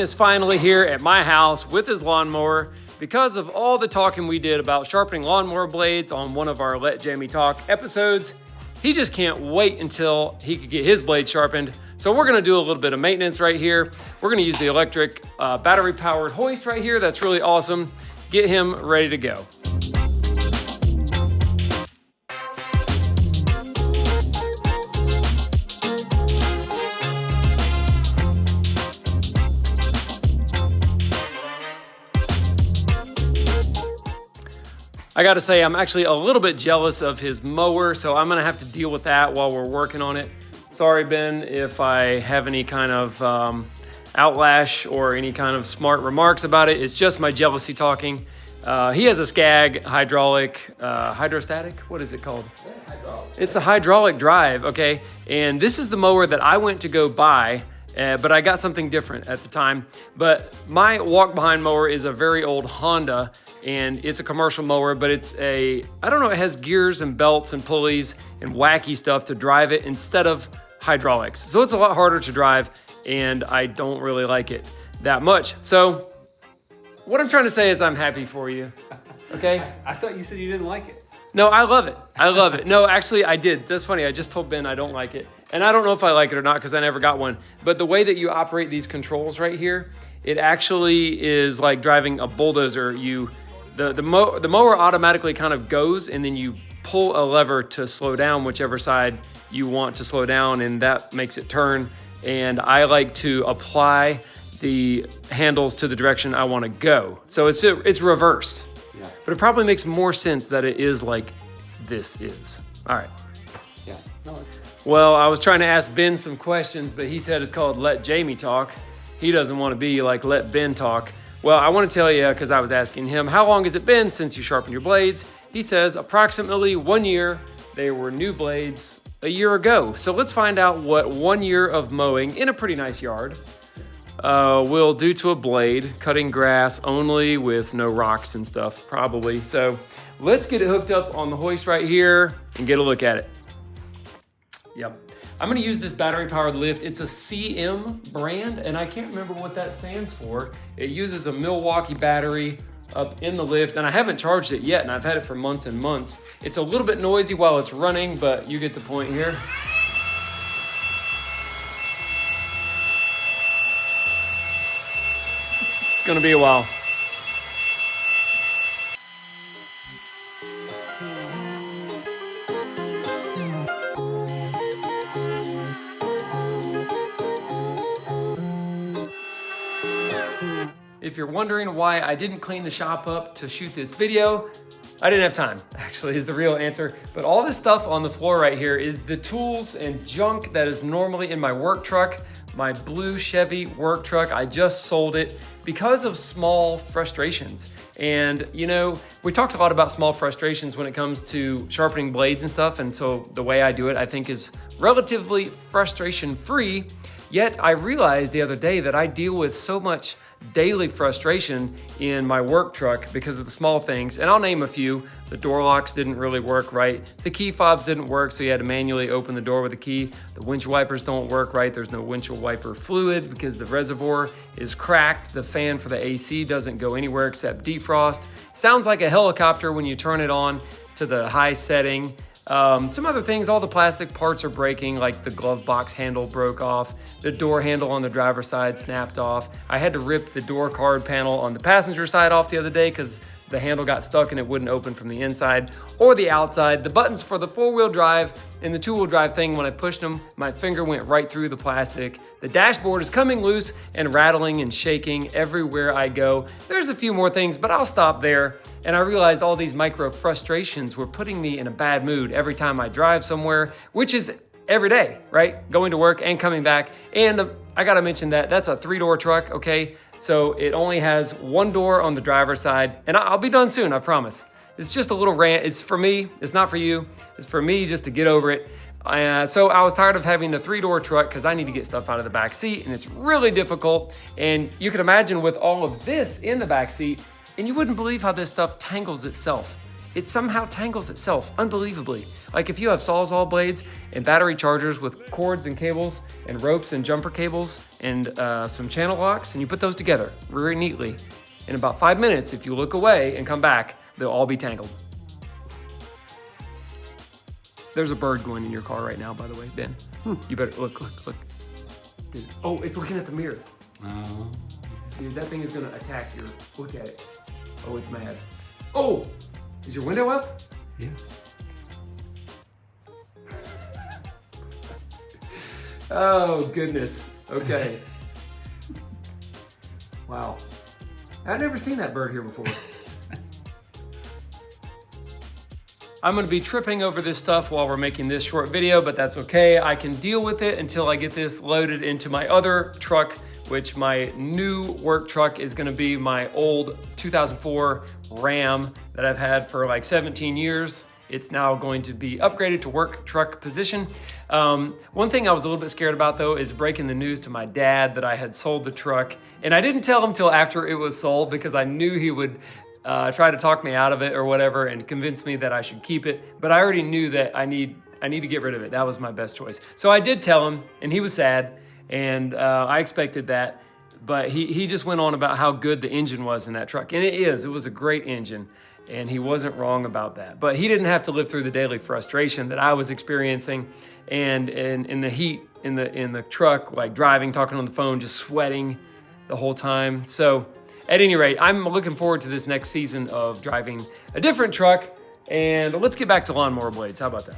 is finally here at my house with his lawnmower. Because of all the talking we did about sharpening lawnmower blades on one of our Let Jaime Talk episodes, he just can't wait until he could get his blade sharpened. So we're gonna do a little bit of maintenance right here. We're gonna use the electric battery-powered hoist right here. That's really awesome. Get him ready to go. I gotta say, I'm actually a little bit jealous of his mower, so I'm gonna have to deal with that while we're working on it. Sorry, Ben, if I have any kind of outlash or any kind of smart remarks about it. It's just my jealousy talking. He has a Skag hydraulic, hydrostatic, what is it called? Hydraulic. It's a hydraulic drive, okay? And this is the mower that I went to go buy, but I got something different at the time. But my walk-behind mower is a very old Honda, and it's a commercial mower, but it's I don't know, it has gears and belts and pulleys and wacky stuff to drive it instead of hydraulics. So it's a lot harder to drive, and I don't really like it that much. So what I'm trying to say is I'm happy for you, okay? I thought you said you didn't like it. No, I love it. I love it. No, actually I did. That's funny. I just told Ben I don't like it. And I don't know if I like it or not because I never got one. But the way that you operate these controls right here, it actually is like driving a bulldozer. The mower automatically kind of goes, and then you pull a lever to slow down whichever side you want to slow down, and that makes it turn. And I like to apply the handles to the direction I want to go. So it's reverse. Yeah. But it probably makes more sense that it is like this is. All right. Yeah. No. Well, I was trying to ask Ben some questions, but he said it's called Let Jaime Talk. He doesn't want to be like Let Ben Talk. Well, I want to tell you, because I was asking him, how long has it been since you sharpened your blades? He says approximately 1 year. They were new blades a year ago. So let's find out what 1 year of mowing in a pretty nice yard will do to a blade, cutting grass only with no rocks and stuff, probably. So let's get it hooked up on the hoist right here and get a look at it. Yep. I'm gonna use this battery-powered lift. It's a CM brand, and I can't remember what that stands for. It uses a Milwaukee battery up in the lift, and I haven't charged it yet, and I've had it for months and months. It's a little bit noisy while it's running, but you get the point here. It's gonna be a while. If you're wondering why I didn't clean the shop up to shoot this video, I didn't have time, actually, is the real answer. But all this stuff on the floor right here is the tools and junk that is normally in my work truck, my blue Chevy work truck. I just sold it because of small frustrations. And you know, we talked a lot about small frustrations when it comes to sharpening blades and stuff. And so the way I do it, I think, is relatively frustration-free. Yet I realized the other day that I deal with so much daily frustration in my work truck because of the small things, and I'll name a few. The door locks didn't really work right. The key fobs didn't work, so you had to manually open the door with a key. The windshield wipers don't work right. There's no windshield wiper fluid because the reservoir is cracked. The fan for the AC doesn't go anywhere except defrost. Sounds like a helicopter when you turn it on to the high setting. Some other things, all the plastic parts are breaking, like the glove box handle broke off. The door handle on the driver's side snapped off. I had to rip the door card panel on the passenger side off the other day because the handle got stuck and it wouldn't open from the inside or the outside. The buttons for the four-wheel drive and the two-wheel drive thing, when I pushed them, my finger went right through the plastic. The dashboard is coming loose and rattling and shaking everywhere I go. There's a few more things, but I'll stop there. And I realized all these micro frustrations were putting me in a bad mood every time I drive somewhere, which is every day, right? Going to work and coming back. And I gotta mention that that's a 3-door truck, okay? So it only has one door on the driver's side, and I'll be done soon, I promise. It's just a little rant. It's for me, it's not for you. It's for me just to get over it. So I was tired of having a 3-door truck because I need to get stuff out of the back seat, and it's really difficult. And you can imagine with all of this in the back seat, and you wouldn't believe how this stuff tangles itself it somehow tangles itself unbelievably. Like if you have Sawzall blades and battery chargers with cords and cables and ropes and jumper cables and some channel locks, and you put those together very neatly, in about 5 minutes, if you look away and come back, they'll all be tangled. There's a bird going in your car right now, by the way, Ben. You better look. Dude. Oh, it's looking at the mirror. Oh. Dude, that thing is gonna attack your, look at it. Oh, it's mad. Oh, is your window up? Yeah. Oh, goodness. Okay. Wow. I've never seen that bird here before. I'm gonna be tripping over this stuff while we're making this short video, but that's okay. I can deal with it until I get this loaded into my other truck, which my new work truck is gonna be my old 2004 Ram that I've had for like 17 years. It's now going to be upgraded to work truck position. One thing I was a little bit scared about though is breaking the news to my dad that I had sold the truck. And I didn't tell him till after it was sold because I knew he would try to talk me out of it or whatever and convince me that I should keep it. But I already knew that I need to get rid of it. That was my best choice. So I did tell him, and he was sad, and I expected that. But he just went on about how good the engine was in that truck. And it was a great engine. And he wasn't wrong about that. But he didn't have to live through the daily frustration that I was experiencing, and in the heat in the truck, like driving, talking on the phone, just sweating the whole time. So at any rate, I'm looking forward to this next season of driving a different truck. And let's get back to lawnmower blades. How about that?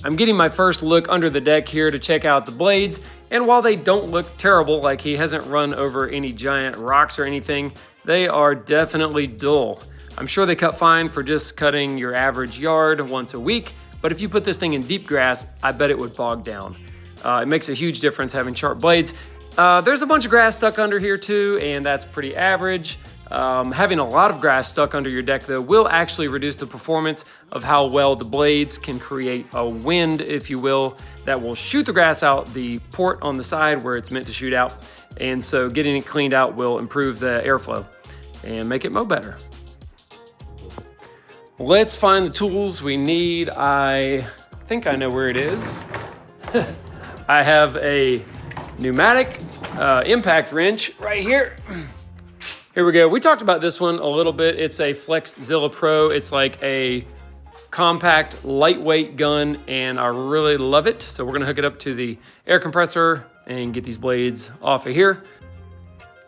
I'm getting my first look under the deck here to check out the blades, and while they don't look terrible, like he hasn't run over any giant rocks or anything, they are definitely dull. I'm sure they cut fine for just cutting your average yard once a week, but if you put this thing in deep grass, I bet it would bog down. It makes a huge difference having sharp blades. There's a bunch of grass stuck under here too, and that's pretty average. Having a lot of grass stuck under your deck though will actually reduce the performance of how well the blades can create a wind, if you will, that will shoot the grass out the port on the side where it's meant to shoot out. And so getting it cleaned out will improve the airflow and make it mow better. Let's find the tools we need. I think I know where it is. I have a pneumatic impact wrench right here. Here we go. We talked about this one a little bit. It's a FlexZilla Pro. It's like a compact, lightweight gun, and I really love it. So we're gonna hook it up to the air compressor and get these blades off of here.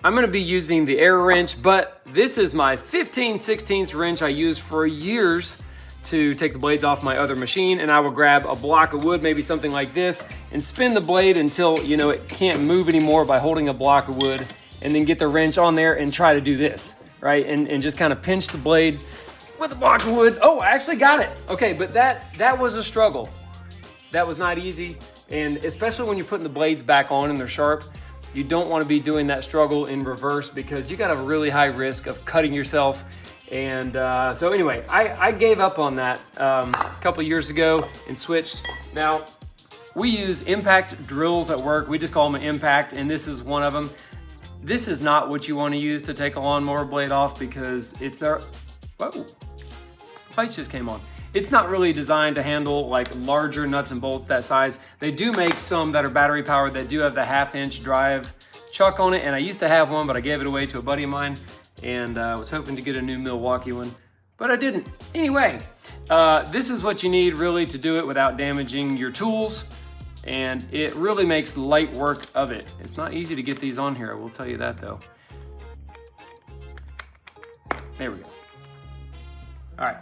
I'm gonna be using the air wrench, but this is my 15/16 wrench I used for years to take the blades off my other machine, and I will grab a block of wood, maybe something like this, and spin the blade until it can't move anymore by holding a block of wood, and then get the wrench on there and try to do this, right? And just kind of pinch the blade with a block of wood. Oh, I actually got it. Okay, but that was a struggle. That was not easy. And especially when you're putting the blades back on and they're sharp, you don't want to be doing that struggle in reverse because you got a really high risk of cutting yourself. And so anyway, I gave up on that a couple years ago and switched. Now, we use impact drills at work. We just call them an impact, and this is one of them. This is not what you want to use to take a lawnmower blade off because it's there. Whoa, lights just came on. It's not really designed to handle like larger nuts and bolts that size. They do make some that are battery powered that do have the 1/2-inch drive chuck on it, and I used to have one, but I gave it away to a buddy of mine, and I was hoping to get a new Milwaukee one, but I didn't. Anyway, this is what you need really to do it without damaging your tools. And it really makes light work of it. It's not easy to get these on here, I will tell you that though. There we go. All right.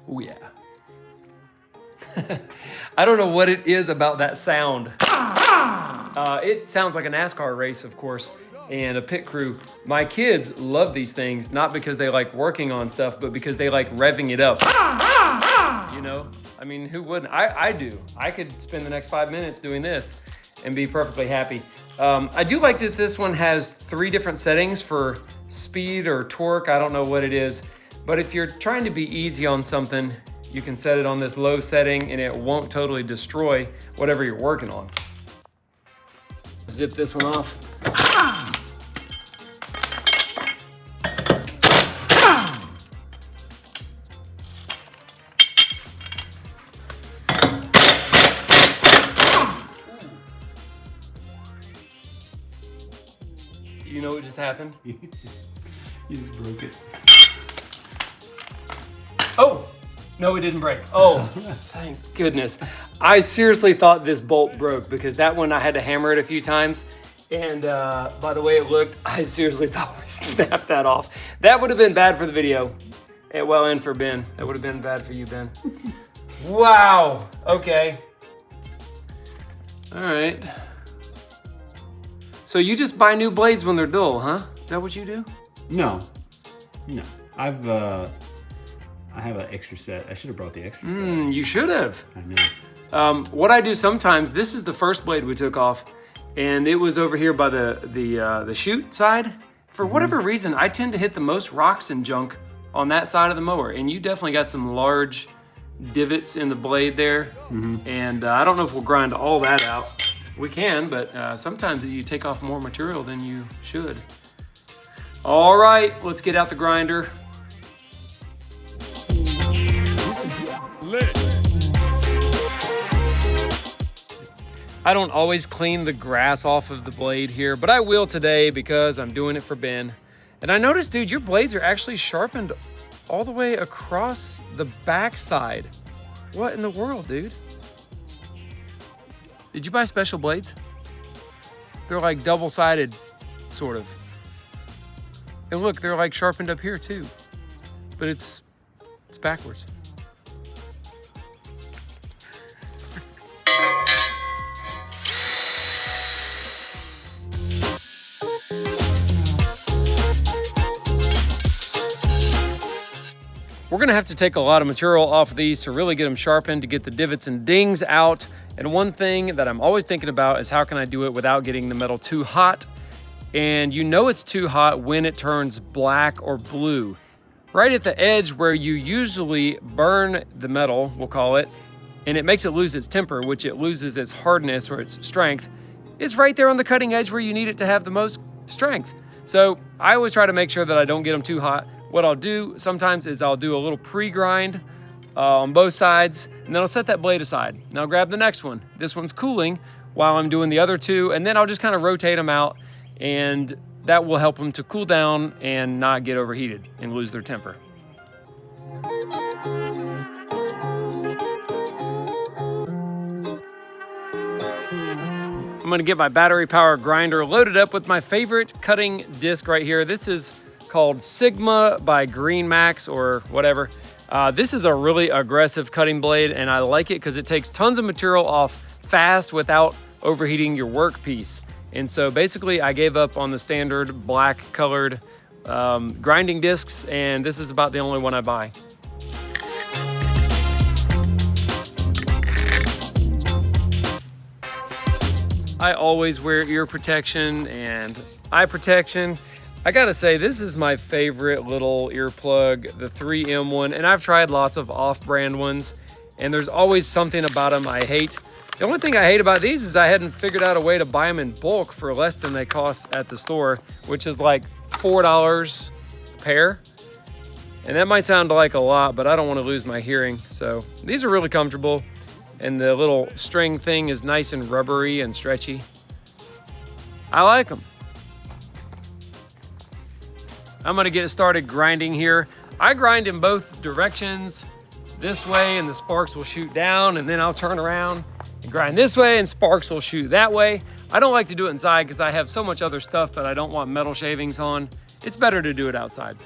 Oh yeah. I don't know what it is about that sound. It sounds like a NASCAR race, of course, and a pit crew. My kids love these things, not because they like working on stuff, but because they like revving it up. I I mean, who wouldn't? I do. I could spend the next 5 minutes doing this and be perfectly happy. I do like that this one has 3 different settings for speed or torque. I don't know what it is, but if you're trying to be easy on something, you can set it on this low setting and it won't totally destroy whatever you're working on. Zip this one off. You know what just happened? You just broke it. Oh, no, it didn't break. Oh, thank goodness. I seriously thought this bolt broke because that one I had to hammer it a few times. And by the way it looked, I seriously thought we snapped that off. That would have been bad for the video. Well, and for Ben. That would have been bad for you, Ben. Wow. Okay. All right. So you just buy new blades when they're dull, huh? Is that what you do? No. I have an extra set. I should have brought the extra set. You should have. I know. What I do sometimes, this is the first blade we took off, and it was over here by the chute side. For whatever reason, I tend to hit the most rocks and junk on that side of the mower, and you definitely got some large divots in the blade there. And I don't know if we'll grind all that out. We can, but sometimes you take off more material than you should. All right, let's get out the grinder. This is lit. I don't always clean the grass off of the blade here, but I will today because I'm doing it for Ben. And I noticed, dude, your blades are actually sharpened all the way across the backside. What in the world, dude? Did you buy special blades? They're like double-sided, sort of. And look, they're like sharpened up here too, but it's backwards. We're gonna have to take a lot of material off of these to really get them sharpened, to get the divots and dings out. And one thing that I'm always thinking about is how can I do it without getting the metal too hot? And you know it's too hot when it turns black or blue. Right at the edge where you usually burn the metal, we'll call it, and it makes it lose its temper, which it loses its hardness or its strength. It's right there on the cutting edge where you need it to have the most strength. So I always try to make sure that I don't get them too hot. What I'll do sometimes is I'll do a little pre-grind on both sides, and then I'll set that blade aside. Now grab the next one. This one's cooling while I'm doing the other two, and then I'll just kind of rotate them out, and that will help them to cool down and not get overheated and lose their temper. I'm gonna get my battery power grinder loaded up with my favorite cutting disc right here. This is called Sigma by Green Max or whatever. This is a really aggressive cutting blade, and I like it because it takes tons of material off fast without overheating your workpiece. And so basically I gave up on the standard black colored grinding discs, and this is about the only one I buy. I always wear ear protection and eye protection. I gotta say, this is my favorite little earplug, the 3M one, and I've tried lots of off-brand ones, and there's always something about them I hate. The only thing I hate about these is I hadn't figured out a way to buy them in bulk for less than they cost at the store, which is like $4 a pair. And that might sound like a lot, but I don't want to lose my hearing. So these are really comfortable, and the little string thing is nice and rubbery and stretchy. I like them. I'm gonna get started grinding here. I grind in both directions, this way and the sparks will shoot down, and then I'll turn around and grind this way and sparks will shoot that way. I don't like to do it inside because I have so much other stuff that I don't want metal shavings on. It's better to do it outside.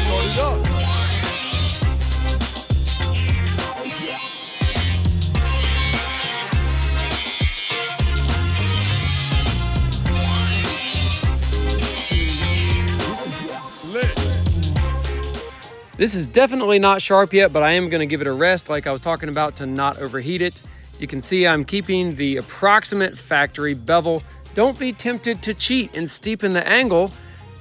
Start it up. This is definitely not sharp yet, but I am gonna give it a rest like I was talking about to not overheat it. You can see I'm keeping the approximate factory bevel. Don't be tempted to cheat and steepen the angle.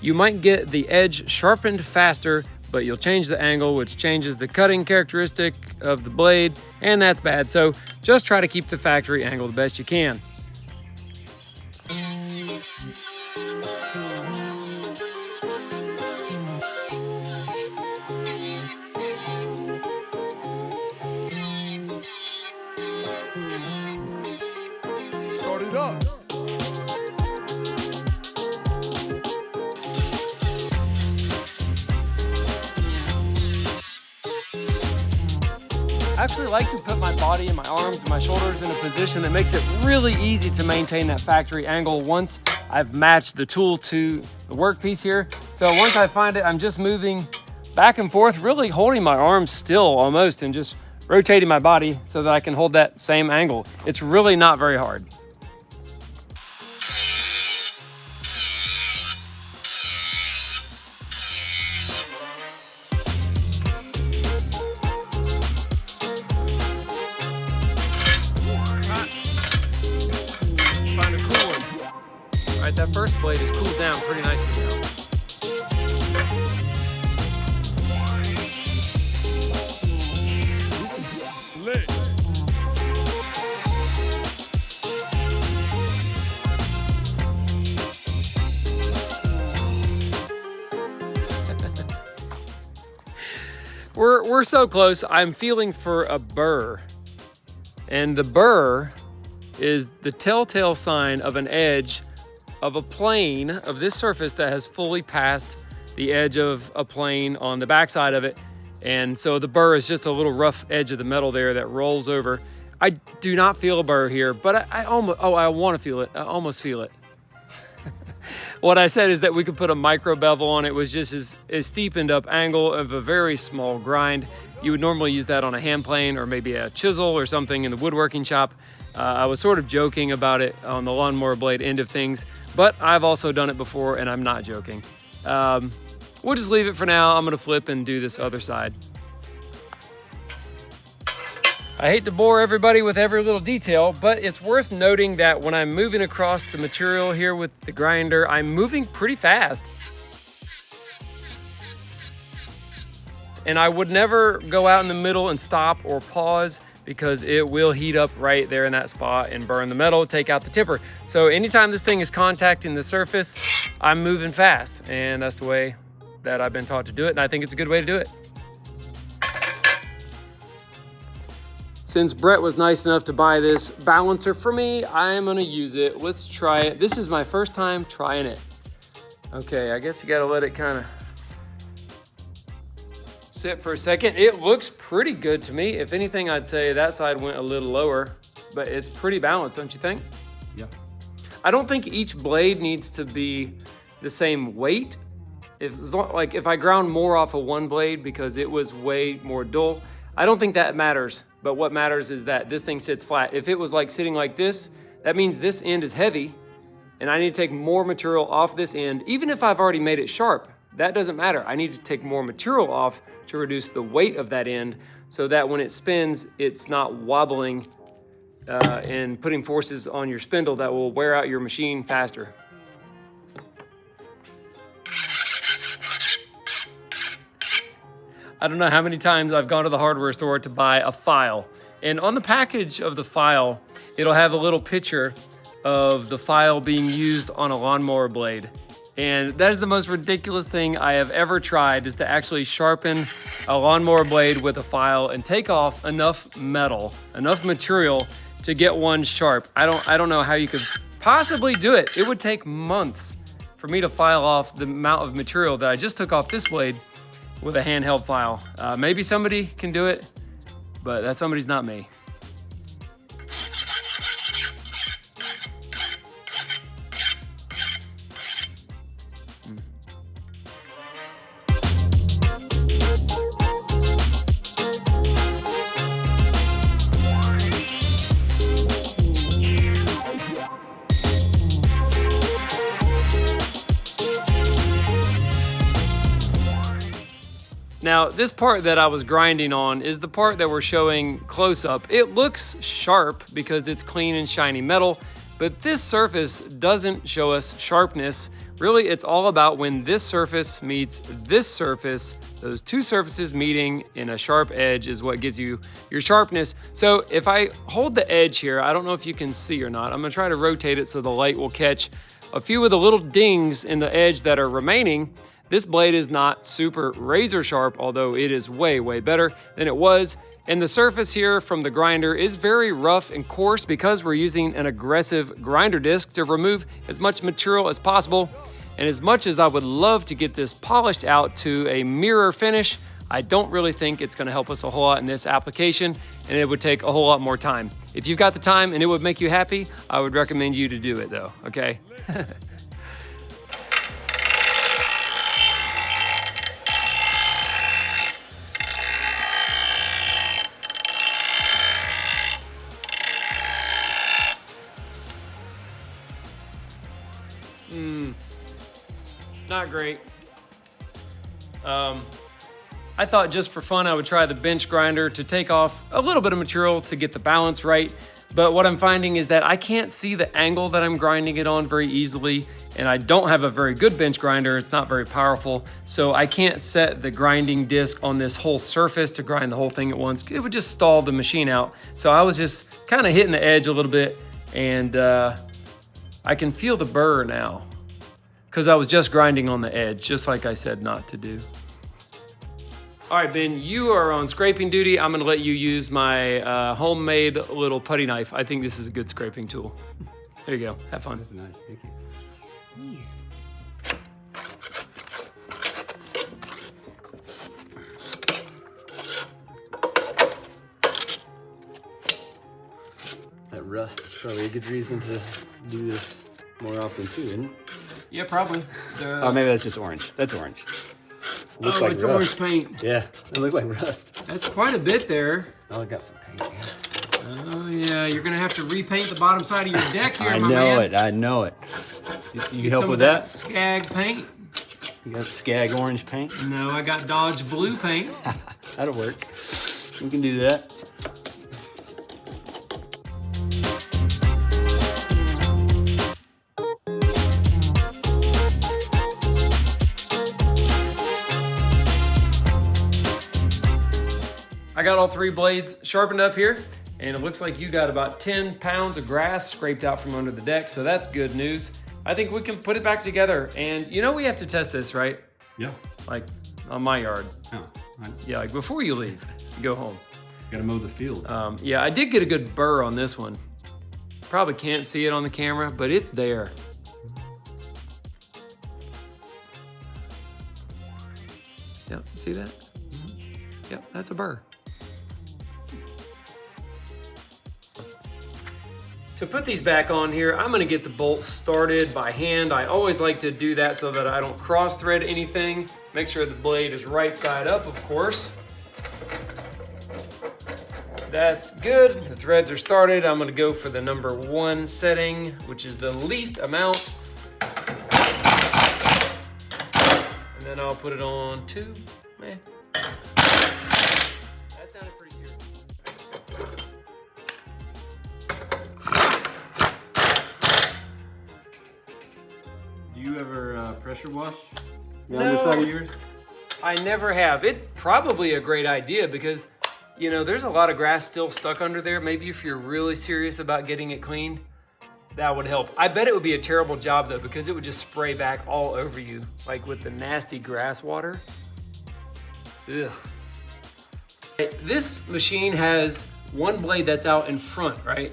You might get the edge sharpened faster, but you'll change the angle, which changes the cutting characteristic of the blade, and that's bad. So just try to keep the factory angle the best you can. Start it up. I actually like to put my body and my arms and my shoulders in a position that makes it really easy to maintain that factory angle once I've matched the tool to the workpiece here. So once I find it, I'm just moving back and forth, really holding my arms still almost and just rotating my body so that I can hold that same angle. It's really not very hard. Find a cool one. All right, that first blade is cooled down pretty nicely now. This is lit. We're so close. I'm feeling for a burr. And the burr is the telltale sign of an edge of a plane of this surface that has fully passed the edge of a plane on the backside of it. And so the burr is just a little rough edge of the metal there that rolls over. I do not feel a burr here, but I almost, I want to feel it. I almost feel it. What I said is that we could put a micro bevel on it, was just as steepened up angle of a very small grind. You would normally use that on a hand plane or maybe a chisel or something in the woodworking shop. I was sort of joking about it on the lawnmower blade end of things, but I've also done it before and I'm not joking. We'll just leave it for now. I'm gonna flip and do this other side. I hate to bore everybody with every little detail, but it's worth noting that when I'm moving across the material here with the grinder, I'm moving pretty fast. And I would never go out in the middle and stop or pause, because it will heat up right there in that spot and burn the metal, take out the tipper. So anytime this thing is contacting the surface, I'm moving fast. And that's the way that I've been taught to do it. And I think it's a good way to do it. Since Brett was nice enough to buy this balancer for me, I'm gonna use it. Let's try it. This is my first time trying it. Okay, I guess you gotta let it kind of sit for a second. It looks pretty good to me. If anything, I'd say that side went a little lower, but it's pretty balanced, don't you think? Yeah. I don't think each blade needs to be the same weight. If I ground more off of one blade because it was way more dull, I don't think that matters. But what matters is that this thing sits flat. If it was like sitting like this, that means this end is heavy and I need to take more material off this end. Even if I've already made it sharp, that doesn't matter. I need to take more material off to reduce the weight of that end so that when it spins, it's not wobbling and putting forces on your spindle that will wear out your machine faster. I don't know how many times I've gone to the hardware store to buy a file. And on the package of the file, it'll have a little picture of the file being used on a lawnmower blade. And that is the most ridiculous thing I have ever tried, is to actually sharpen a lawnmower blade with a file and take off enough metal, enough material to get one sharp. I don't know how you could possibly do it. It would take months for me to file off the amount of material that I just took off this blade with a handheld file. Maybe somebody can do it, but that somebody's not me. Now, this part that I was grinding on is the part that we're showing close up. It looks sharp because it's clean and shiny metal, but this surface doesn't show us sharpness. Really, it's all about when this surface meets this surface. Those two surfaces meeting in a sharp edge is what gives you your sharpness. So if I hold the edge here, I don't know if you can see or not. I'm gonna try to rotate it so the light will catch a few of the little dings in the edge that are remaining. This blade is not super razor sharp, although it is way, way better than it was. And the surface here from the grinder is very rough and coarse because we're using an aggressive grinder disc to remove as much material as possible. And as much as I would love to get this polished out to a mirror finish, I don't really think it's gonna help us a whole lot in this application, and it would take a whole lot more time. If you've got the time and it would make you happy, I would recommend you to do it though, okay? Not great. I thought just for fun I would try the bench grinder to take off a little bit of material to get the balance right. But what I'm finding is that I can't see the angle that I'm grinding it on very easily, and I don't have a very good bench grinder. It's not very powerful, so I can't set the grinding disc on this whole surface to grind the whole thing at once. It would just stall the machine out. So I was just kind of hitting the edge a little bit, and I can feel the burr now because I was just grinding on the edge, just like I said not to do. All right, Ben, you are on scraping duty. I'm gonna let you use my homemade little putty knife. I think this is a good scraping tool. There you go, have fun. That's nice, thank you. That rust is probably a good reason to do this more often too, isn't it? Yeah, probably. Oh, maybe that's just orange. That's orange. Looks like it's rust. orange paint. Yeah, it looked like rust. That's quite a bit there. Oh, I got some paint. Yeah. Oh yeah, you're gonna have to repaint the bottom side of your deck here, I my know man. it. I know it. You Get help some with of that? Skag paint. You got Skag orange paint? No, I got Dodge blue paint. That'll work. We can do that. I got all three blades sharpened up here, and it looks like you got about 10 pounds of grass scraped out from under the deck, so that's good news. I think we can put it back together, and you know we have to test this, right? Yeah. Like on my yard. Oh, Yeah, like before you leave, you go home. gotta mow the field. Yeah, I did get a good burr on this one. Probably can't see it on the camera, but it's there. Yep, see that? Yep, that's a burr. To put these back on here, I'm gonna get the bolts started by hand. I always like to do that so that I don't cross thread anything. Make sure the blade is right side up, of course. That's good, the threads are started. I'm gonna go for the number 1 setting, which is the least amount. And then I'll put it on 2, man. That sounded pretty serious. Do you ever pressure wash the No. underside of yours? I never have. It's probably a great idea because, you know, there's a lot of grass still stuck under there. Maybe if you're really serious about getting it cleaned, that would help. I bet it would be a terrible job though, because it would just spray back all over you, like with the nasty grass water. Ugh. This machine has one blade that's out in front, right?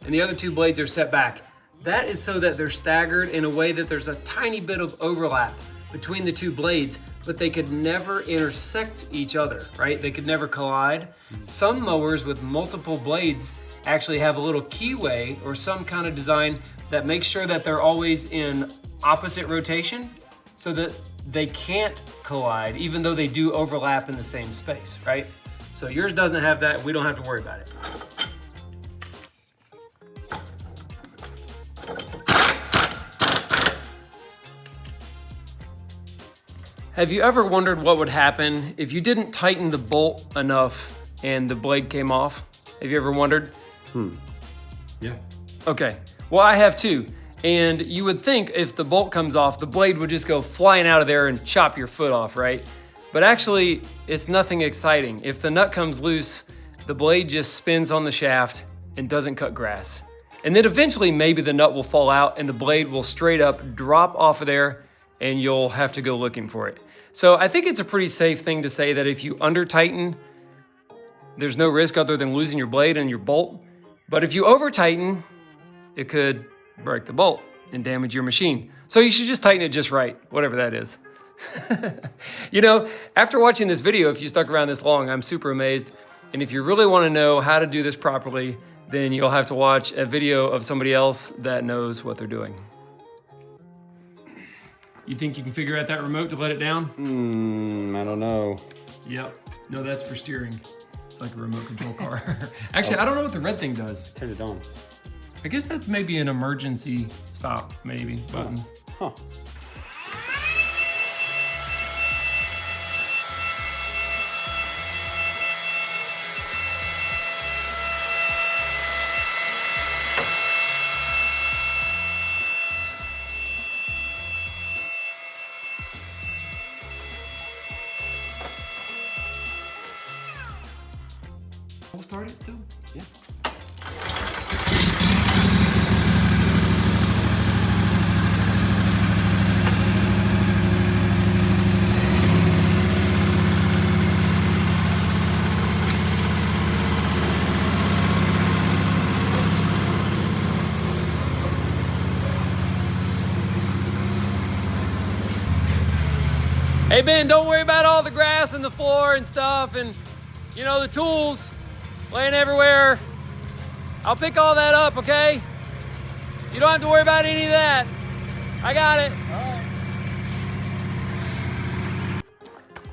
And the other 2 blades are set back. That is so that they're staggered in a way that there's a tiny bit of overlap between the 2 blades, but they could never intersect each other, right? They could never collide. Some mowers with multiple blades actually have a little keyway or some kind of design that makes sure that they're always in opposite rotation so that they can't collide even though they do overlap in the same space, right? So yours doesn't have that. We don't have to worry about it. Have you ever wondered what would happen if you didn't tighten the bolt enough and the blade came off? Have you ever wondered? Yeah. Okay, well I have too. And you would think if the bolt comes off, the blade would just go flying out of there and chop your foot off, right? But actually, it's nothing exciting. If the nut comes loose, the blade just spins on the shaft and doesn't cut grass. And then eventually maybe the nut will fall out and the blade will straight up drop off of there and you'll have to go looking for it. So I think it's a pretty safe thing to say that if you under tighten, there's no risk other than losing your blade and your bolt. But if you over tighten, it could break the bolt and damage your machine. So you should just tighten it just right, whatever that is. You know, after watching this video, if you stuck around this long, I'm super amazed. And if you really want to know how to do this properly, then you'll have to watch a video of somebody else that knows what they're doing. You think you can figure out that remote to let it down? I don't know. Yep. No, that's for steering. It's like a remote control car. Actually, I don't know what the red thing does. Turn it on. I guess that's maybe an emergency stop, maybe, button. Huh. We'll start it still? Yeah. Hey Ben, don't worry about all the grass and the floor and stuff and, you know, the tools laying everywhere. I'll pick all that up, okay? You don't have to worry about any of that. I got it. All right.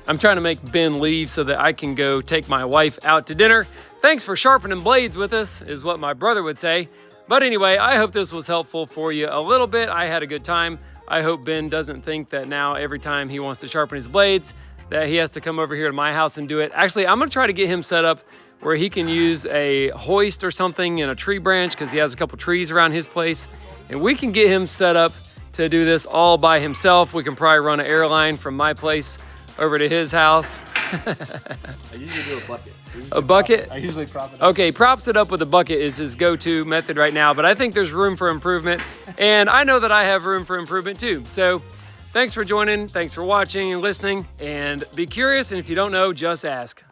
I'm trying to make Ben leave so that I can go take my wife out to dinner. Thanks for sharpening blades with us, is what my brother would say. But anyway, I hope this was helpful for you a little bit. I had a good time. I hope Ben doesn't think that now every time he wants to sharpen his blades that he has to come over here to my house and do it. Actually, I'm gonna try to get him set up where he can use a hoist or something in a tree branch because he has a couple trees around his place. And we can get him set up to do this all by himself. We can probably run an airline from my place over to his house. I usually do a bucket. A bucket? I usually prop it up. Okay, props it up with a bucket is his go-to method right now, but I think there's room for improvement. And I know that I have room for improvement too. So thanks for joining, thanks for watching and listening, and be curious, and if you don't know, just ask.